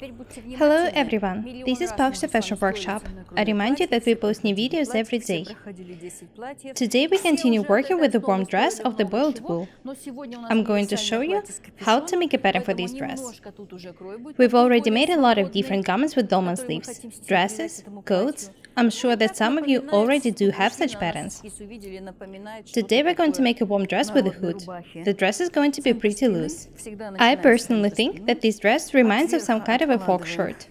Hello everyone, this is Paux's Fashion Workshop. I remind you that we post new videos every day. Today we continue working with the warm dress of the boiled wool. I'm going to show you how to make a pattern for this dress. We've already made a lot of different garments with dolman sleeves, dresses, coats. I'm sure that some of you already do have such patterns. Today we're going to make a warm dress with a hood. The dress is going to be pretty loose. I personally think that this dress reminds of some kind of a folk shirt.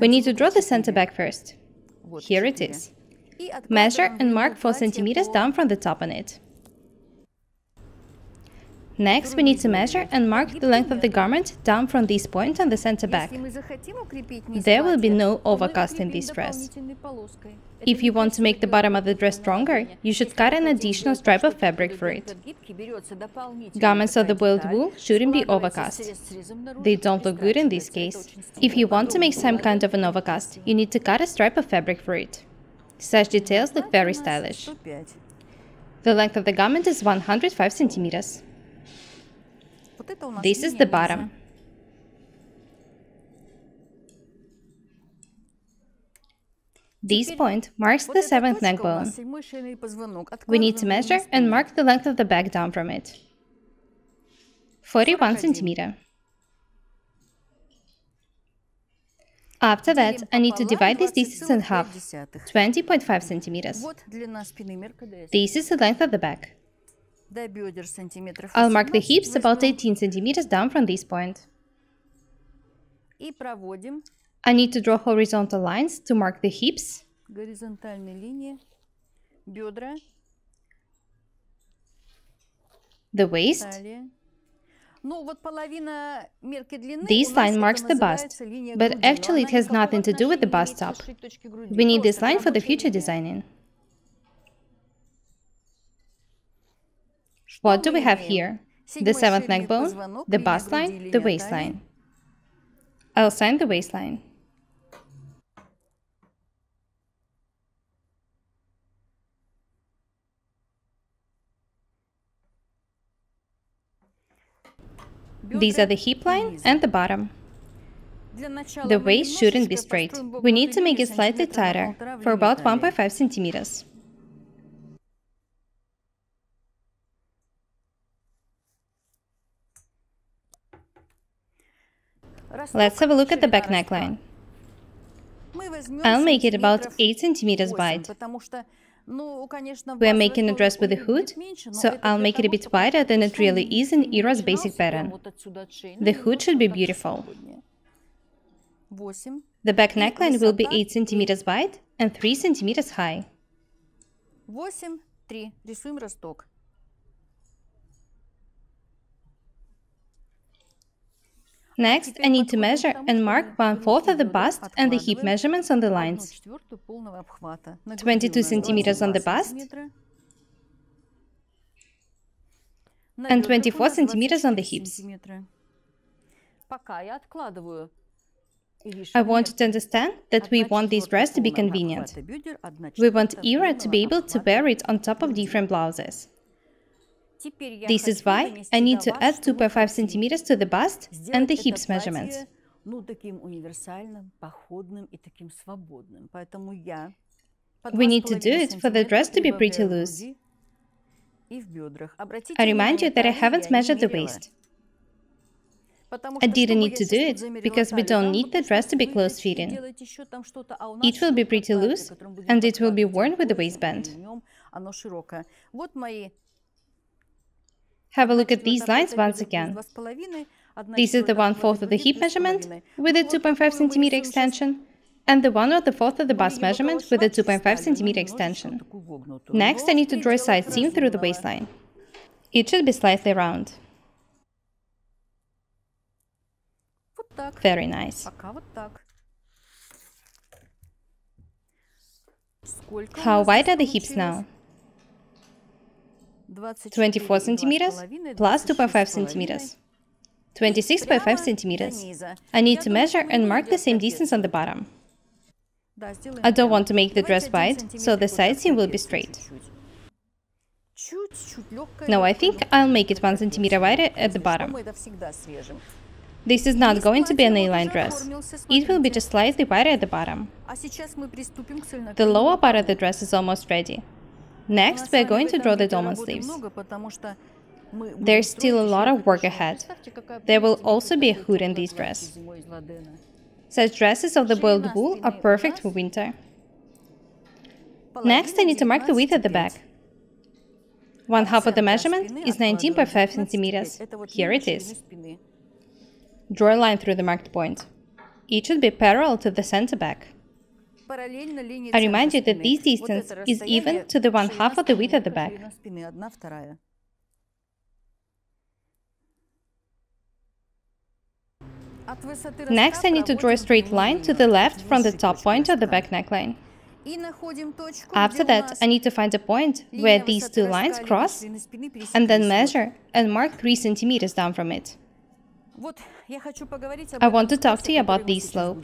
We need to draw the center back first. Here it is. Measure and mark 4 cm down from the top on it. Next, we need to measure and mark the length of the garment down from this point on the center back. There will be no overcast in this dress. If you want to make the bottom of the dress stronger, you should cut an additional stripe of fabric for it. Garments of the boiled wool shouldn't be overcast. They don't look good in this case. If you want to make some kind of an overcast, you need to cut a stripe of fabric for it. Such details look very stylish. The length of the garment is 105 centimeters. This is the bottom. This point marks the 7th neck bone. We need to measure and mark the length of the back down from it. 41 centimeters. After that, I need to divide this distance in half, 20.5 centimeters. This is the length of the back. I'll mark the hips about 18 centimeters down from this point. I need to draw horizontal lines to mark the hips, the waist. This line marks the bust, but actually it has nothing to do with the bust top. We need this line for the future designing. What do we have here? The 7th neck bone, the bust line, the waistline. I'll sign the waistline. These are the hip line and the bottom. The waist shouldn't be straight. We need to make it slightly tighter, for about 1.5 centimeters. Let's have a look at the back neckline. I'll make it about 8 centimeters wide. We're making a dress with a hood, so I'll make it a bit wider than it really is in Ira's basic pattern. The hood should be beautiful. The back neckline will be 8 centimeters wide and 3 centimeters high. Next, I need to measure and mark 1/4 of the bust and the hip measurements on the lines. 22 centimeters on the bust and 24 centimeters on the hips. I want you to understand that we want this dress to be convenient. We want Ira to be able to wear it on top of different blouses. This is why I need to add 2.5 centimeters to the bust and the hips measurements. We need to do it for the dress to be pretty loose. I remind you that I haven't measured the waist. I didn't need to do it because we don't need the dress to be close-fitting. It will be pretty loose and it will be worn with the waistband. Have a look at these lines once again. This is the 1/4 of the hip measurement with a 2.5 centimeter extension and the 1/4 of the bust measurement with a 2.5 centimeter extension. Next, I need to draw a side seam through the waistline. It should be slightly round. Very nice. How wide are the hips now? 24 centimeters plus 2.5 centimeters. 26.5 centimeters. I need to measure and mark the same distance on the bottom. I don't want to make the dress wide, so the side seam will be straight. No, I think I'll make it 1 centimeter wider at the bottom. This is not going to be an A-line dress. It will be just slightly wider at the bottom. The lower part of the dress is almost ready. Next, we are going to draw the dolman sleeves. There's still a lot of work ahead. There will also be a hood in this dress. Such dresses of the boiled wool are perfect for winter. Next, I need to mark the width at the back. 1/2 of the measurement is 19.5 centimeters. Here it is. Draw a line through the marked point. It should be parallel to the center back. I remind you that this distance is even to the 1/2 of the width at the back. Next, I need to draw a straight line to the left from the top point of the back neckline. After that, I need to find a point where these two lines cross, and then measure and mark 3 centimeters down from it. I want to talk to you about this slope.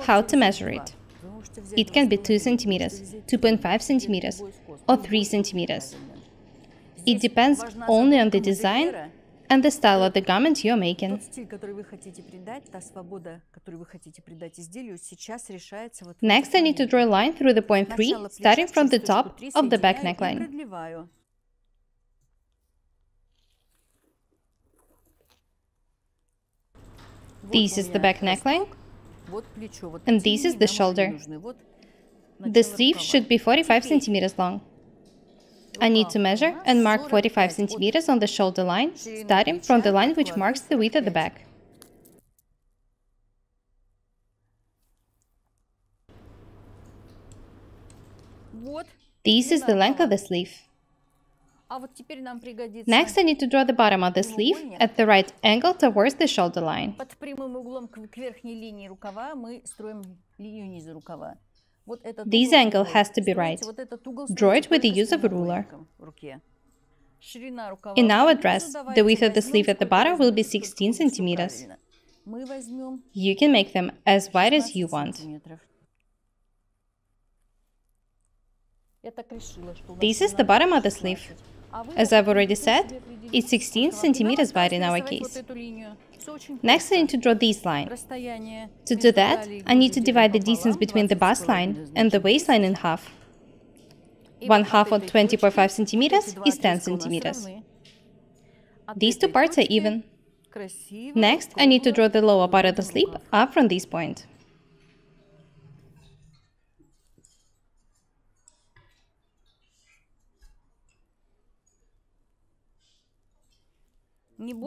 How to measure it. It can be 2 centimeters, 2.5 centimeters, or 3 centimeters. It depends only on the design and the style of the garment you're making. Next, I need to draw a line through the point 3, starting from the top of the back neckline. This is the back neckline, and this is the shoulder. The sleeve should be 45 centimeters long. I need to measure and mark 45 centimeters on the shoulder line, starting from the line which marks the width of the back. This is the length of the sleeve. Next, I need to draw the bottom of the sleeve at the right angle towards the shoulder line. This angle has to be right. Draw it with the use of a ruler. In our dress, the width of the sleeve at the bottom will be 16 centimeters. You can make them as wide as you want. This is the bottom of the sleeve. As I've already said, it's 16 centimeters wide in our case. Next, I need to draw this line. To do that, I need to divide the distance between the bust line and the waistline in half. 1/2 of 20.5 centimeters is 10 centimeters. These two parts are even. Next, I need to draw the lower part of the sleeve up from this point.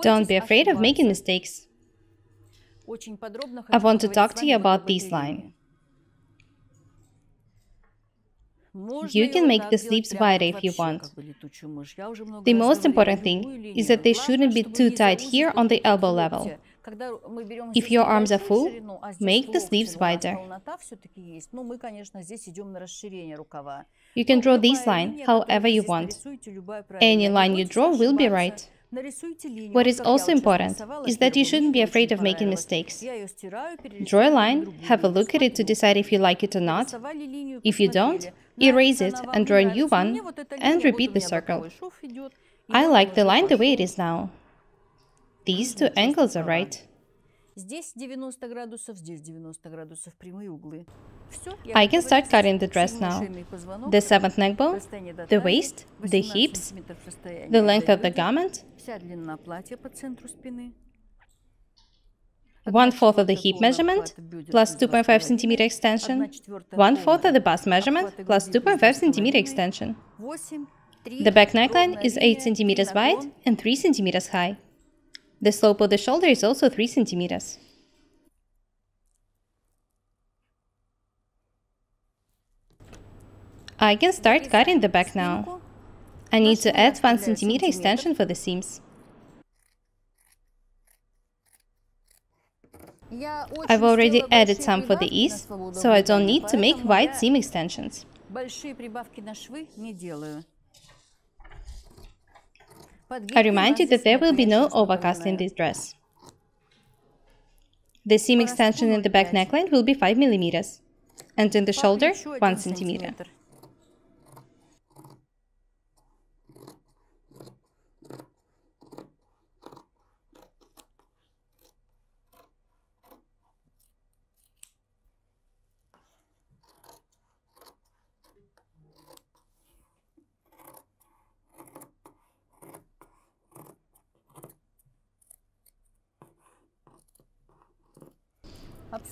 Don't be afraid of making mistakes. I want to talk to you about this line. You can make the sleeves wider if you want. The most important thing is that they shouldn't be too tight here on the elbow level. If your arms are full, make the sleeves wider. You can draw this line however you want. Any line you draw will be right. What is also important is that you shouldn't be afraid of making mistakes. Draw a line, have a look at it to decide if you like it or not. If you don't, erase it and draw a new one, and repeat the circle. I like the line the way it is now. These two angles are right. I can start cutting the dress now. The 7th neck bone, the waist, the hips, the length of the garment, 1/4 of the hip measurement plus 2.5 centimeter extension, 1/4 of the bust measurement plus 2.5 centimeter extension. The back neckline is 8 centimeters wide and 3 centimeters high. The slope of the shoulder is also 3 centimeters. I can start cutting the back now. I need to add 1 centimeter extension for the seams. I've already added some for the ease, so I don't need to make wide seam extensions. I remind you that there will be no overcast in this dress. The seam extension in the back neckline will be 5 millimeters, and in the shoulder, 1 centimeter.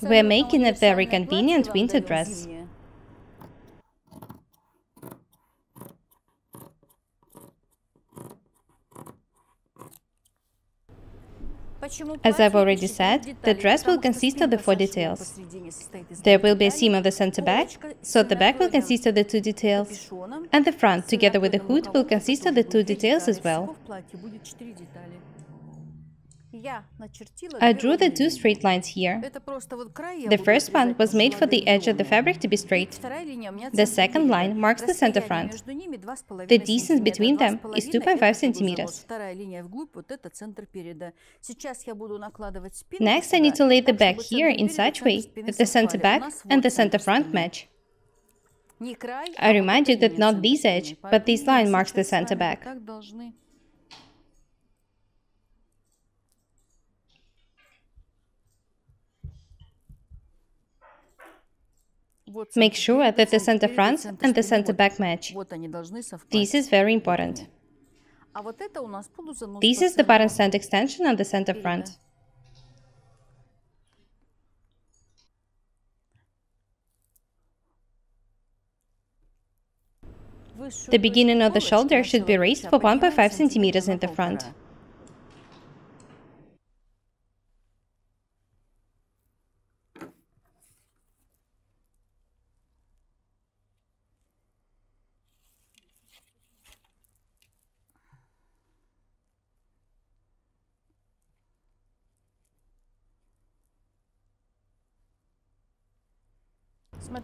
We're making a very convenient winter dress. As I've already said, the dress will consist of the 4 details. There will be a seam on the center back, so the back will consist of the 2 details, and the front, together with the hood, will consist of the 2 details as well. I drew the 2 straight lines here. The first one was made for the edge of the fabric to be straight. The second line marks the center front. The distance between them is 2.5 centimeters. Next, I need to lay the back here in such way that the center back and the center front match. I remind you that not this edge, but this line marks the center back. Make sure that the center front and the center back match. This is very important. This is the button stand extension on the center front. The beginning of the shoulder should be raised for 1.5 centimeters in the front.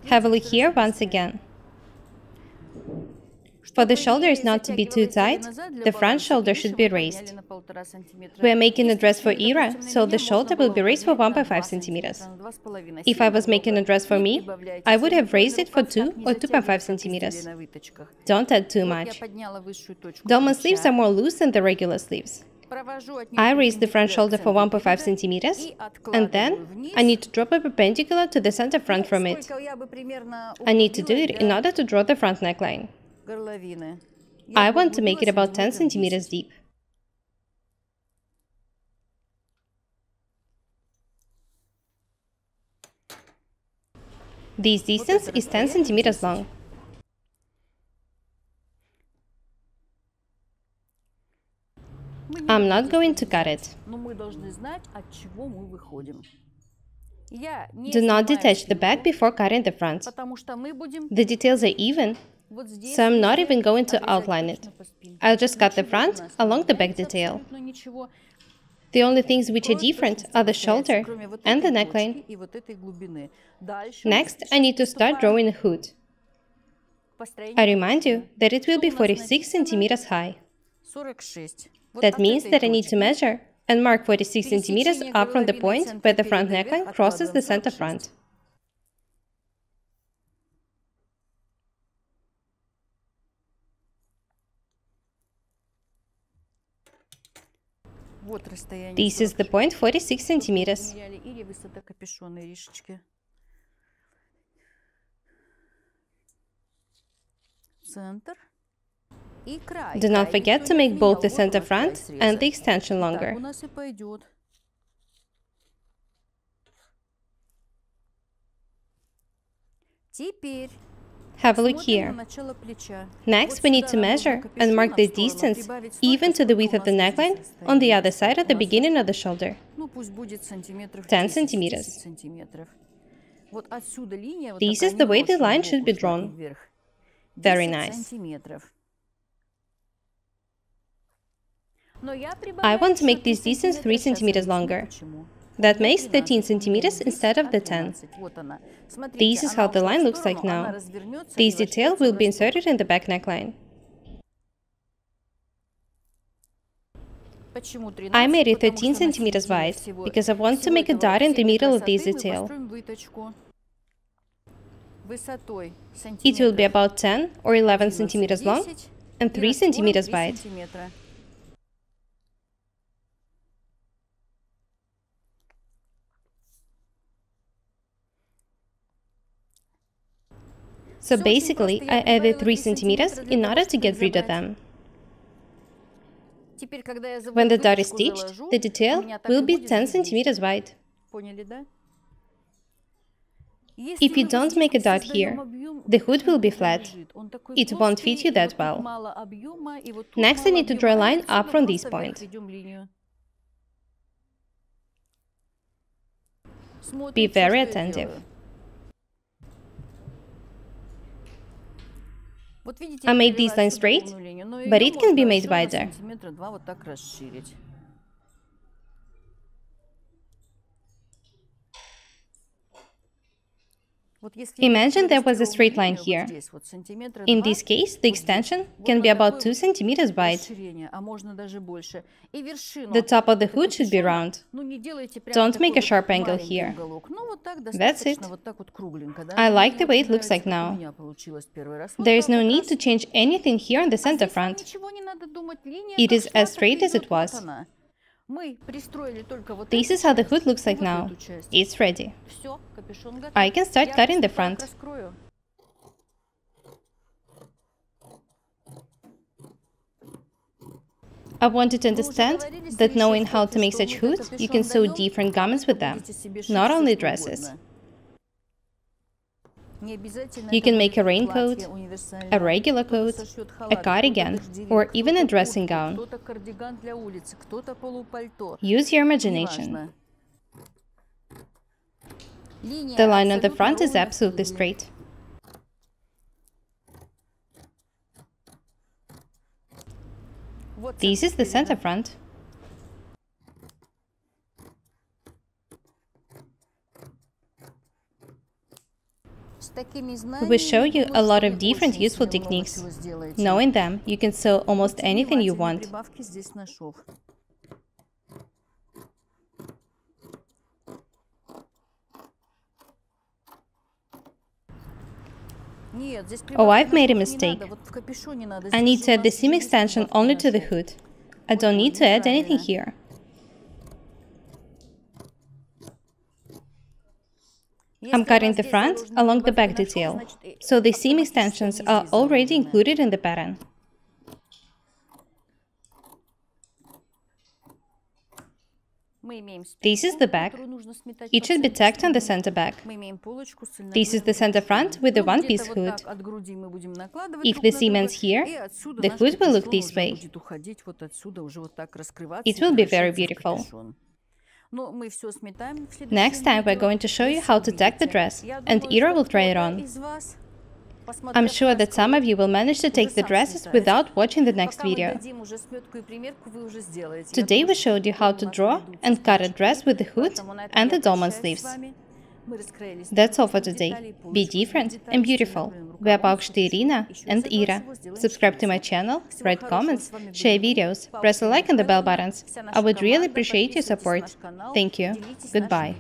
Have a look here once again. For the shoulders not to be too tight, the front shoulder should be raised. We are making a dress for Ira, so the shoulder will be raised for 1.5 centimeters. If I was making a dress for me, I would have raised it for 2 or 2.5 centimeters. Don't add too much. Dolman sleeves are more loose than the regular sleeves. I raise the front shoulder for 1.5 centimeters, and then I need to drop a perpendicular to the center front from it. I need to do it in order to draw the front neckline. I want to make it about 10 centimeters deep. This distance is 10 centimeters long. I'm not going to cut it. Do not detach the back before cutting the front. The details are even, so I'm not even going to outline it. I'll just cut the front along the back detail. The only things which are different are the shoulder and the neckline. Next, I need to start drawing a hood. I remind you that it will be 46 centimeters high. That means that I need to measure and mark 46 centimeters up from the point where the front neckline crosses the center front. This is the point 46 centimeters. Do not forget to make both the center front and the extension longer. Have a look here. Next, we need to measure and mark the distance even to the width of the neckline on the other side at the beginning of the shoulder. 10 centimeters. This is the way the line should be drawn. Very nice. I want to make this distance 3 centimeters longer. That makes 13 centimeters instead of the 10. This is how the line looks like now. This detail will be inserted in the back neckline. I made it 13 centimeters wide because I want to make a dot in the middle of this detail. It will be about 10 or 11 centimeters long and 3 centimeters wide. So basically, I added 3 centimeters in order to get rid of them. When the dot is stitched, the detail will be 10 centimeters wide. If you don't make a dot here, the hood will be flat. It won't fit you that well. Next, I need to draw a line up from this point. Be very attentive. I made this line straight, but it can be made wider. Imagine there was a straight line here. In this case, the extension can be about 2 centimeters wide. The top of the hood should be round. Don't make a sharp angle here. That's it. I like the way it looks like now. There is no need to change anything here on the center front. It is as straight as it was. This is how the hood looks like now. It's ready. I can start cutting the front. I want you to understand that knowing how to make such hoods, you can sew different garments with them, not only dresses. You can make a raincoat, a regular coat, a cardigan, or even a dressing gown. Use your imagination. The line on the front is absolutely straight. This is the center front. We show you a lot of different useful techniques. Knowing them, you can sew almost anything you want. Oh, I've made a mistake. I need to add the seam extension only to the hood. I don't need to add anything here. I'm cutting the front along the back detail, so the seam extensions are already included in the pattern. This is the back. It should be tacked on the center back. This is the center front with the one-piece hood. If the seam ends here, the hood will look this way. It will be very beautiful. Next time we're going to show you how to tack the dress, and Ira will try it on. I'm sure that some of you will manage to take the dresses without watching the next video. Today we showed you how to draw and cut a dress with the hood and the dolman sleeves. That's all for today. Be different and beautiful. We are Paukštė Irina and Ira. Subscribe to my channel, write comments, share videos, press a like and the bell buttons. I would really appreciate your support. Thank you. Goodbye.